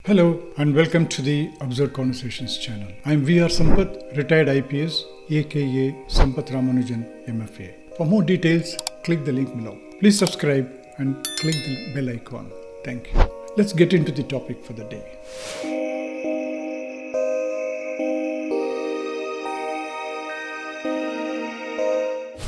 Hello and welcome to the Observe Conversations channel. I am VR Sampath, retired IPS, aka Sampath Ramanujan MFA. For more details, click the link below. Please subscribe and click the bell icon. Thank you. Let's get into the topic for the day.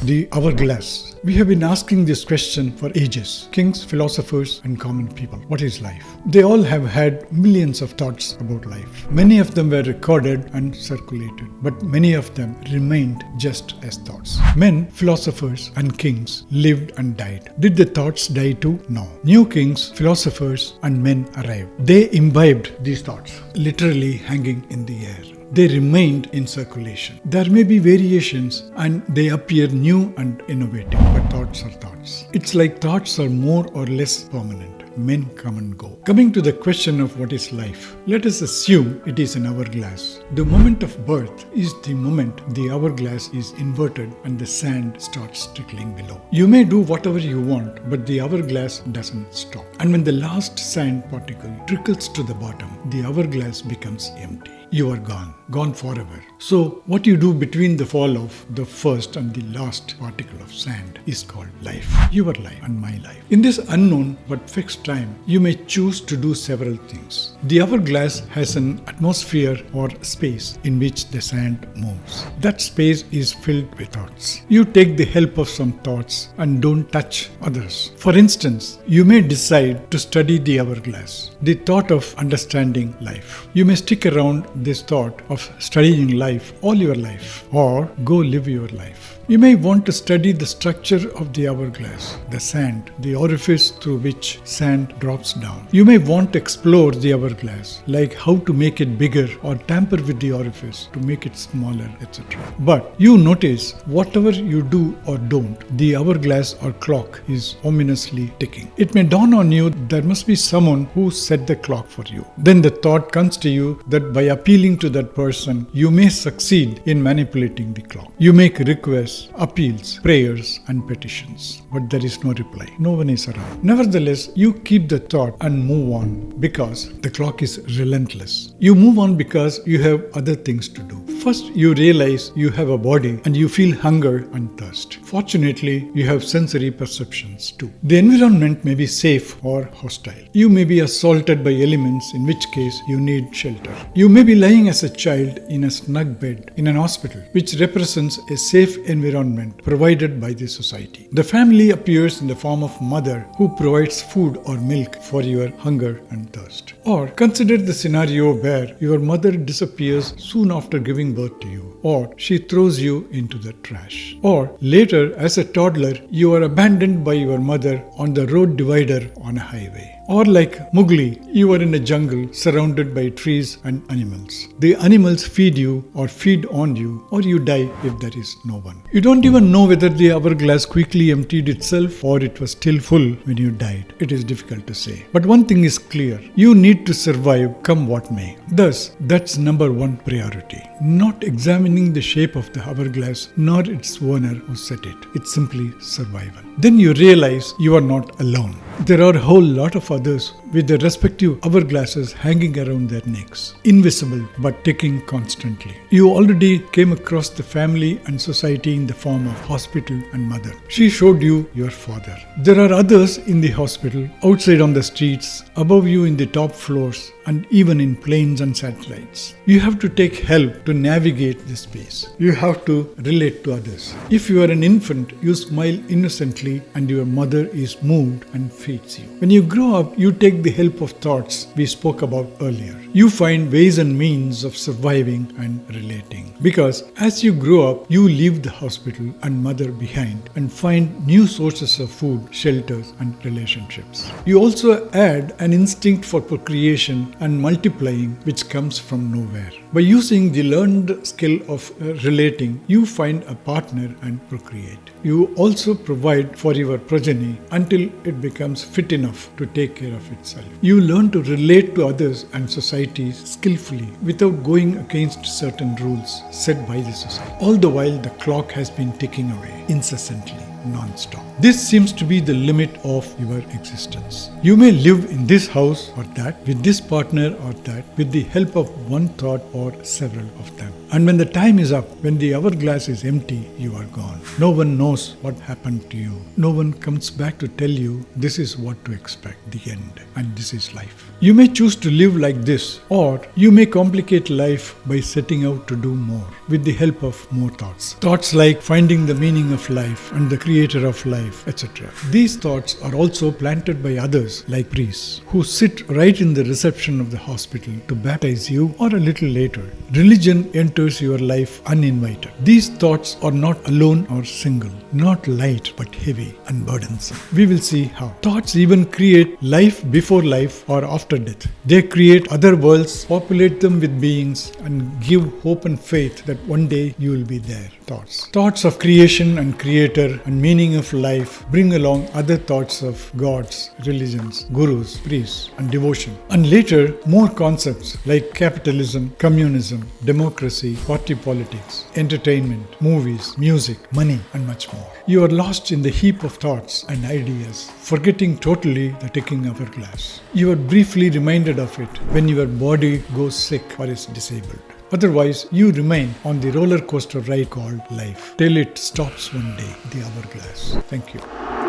The hourglass. We have been asking this question for ages. Kings, philosophers, and common people. What is life? They all have had millions of thoughts about life. Many of them were recorded and circulated, but many of them remained just as thoughts. Men, philosophers, and kings lived and died. Did the thoughts die too? No. New kings, philosophers, and men arrived. They imbibed these thoughts, literally hanging in the air. They remained in circulation. There may be variations and they appear new and innovative, but thoughts are thoughts. It's like thoughts are more or less permanent. Men come and go. Coming to the question of what is life, let us assume it is an hourglass. The moment of birth is the moment the hourglass is inverted and the sand starts trickling below. You may do whatever you want, but the hourglass doesn't stop. And when the last sand particle trickles to the bottom, the hourglass becomes empty. You are gone forever. So what you do between the fall of the first and the last particle of sand is called life. Your life and my life. In this unknown but fixed time, you may choose to do several things. The hourglass has an atmosphere or space in which the sand moves. That space is filled with thoughts. You take the help of some thoughts and don't touch others. For instance, you may decide to study the hourglass, the thought of understanding life. You may stick around this thought of studying life all your life, or go live your life. You may want to study the structure of the hourglass, the sand, the orifice through which sand drops down. You may want to explore the hourglass, like how to make it bigger or tamper with the orifice to make it smaller, etc. But you notice whatever you do or don't, the hourglass or clock is ominously ticking. It may dawn on you there must be someone who set the clock for you. Then the thought comes to you that by appealing to that person, you may succeed in manipulating the clock. You make requests, appeals, prayers, and petitions, but there is no reply. No one is around. Nevertheless, you keep the thought and move on because the clock is relentless. You move on because you have other things to do. First, you realize you have a body and you feel hunger and thirst. Fortunately, you have sensory perceptions too. The environment may be safe or hostile. You may be assaulted by elements, in which case you need shelter. You may be lying as a child in a snug bed in an hospital, which represents a safe environment provided by the society. The family appears in the form of mother who provides food or milk for your hunger and thirst. Or consider the scenario where your mother disappears soon after giving birth to you, or she throws you into the trash. Or later, as a toddler, you are abandoned by your mother on the road divider on a highway. Or like Mowgli, you are in a jungle surrounded by trees and animals. The animals feed you or feed on you, or you die if there is no one. You don't even know whether the hourglass quickly emptied itself or it was still full when you died. It is difficult to say. But one thing is clear. You need to survive come what may. Thus, that's number one priority. Not examining the shape of the hourglass nor its owner who set it. It's simply survival. Then you realize you are not alone. There are a whole lot of others with their respective hourglasses hanging around their necks, invisible but ticking constantly. You already came across the family and society in the form of hospital and mother. She showed you your father. There are others in the hospital, outside on the streets, above you in the top floors, and even in planes and satellites. You have to take help to navigate this space. You have to relate to others. If you are an infant, you smile innocently and your mother is moved and feeds you. When you grow up, you take the help of thoughts we spoke about earlier. You find ways and means of surviving and relating. Because as you grow up, you leave the hospital and mother behind and find new sources of food, shelters, and relationships. You also add an instinct for procreation and multiplying, which comes from nowhere. By using the learned skill of relating, you find a partner and procreate. You also provide for your progeny until it becomes fit enough to take care of itself. You learn to relate to others and societies skillfully without going against certain rules set by the society. All the while, the clock has been ticking away incessantly. non-stop. This seems to be the limit of your existence. You may live in this house or that, with this partner or that, with the help of one thought or several of them. And when the time is up, when the hourglass is empty, you are gone. No one knows what happened to you. No one comes back to tell you this is what to expect, the end, and this is life. You may choose to live like this, or you may complicate life by setting out to do more with the help of more thoughts. Thoughts like finding the meaning of life and the creator of life, etc. These thoughts are also planted by others like priests who sit right in the reception of the hospital to baptize you or a little later. Religion enters your life uninvited. These thoughts are not alone or single, not light but heavy and burdensome. We will see how. Thoughts even create life before life or after death. They create other worlds, populate them with beings, and give hope and faith that one day you will be there. Thoughts of creation and creator and meaning of life bring along other thoughts of gods, religions, gurus, priests, and devotion. And later, more concepts like capitalism, communism, democracy, party politics, entertainment, movies, music, money, and much more. You are lost in the heap of thoughts and ideas, forgetting totally the ticking hourglass. You are briefly reminded of it when your body goes sick or is disabled. Otherwise, you remain on the roller coaster ride called life till it stops one day, the hourglass. Thank you.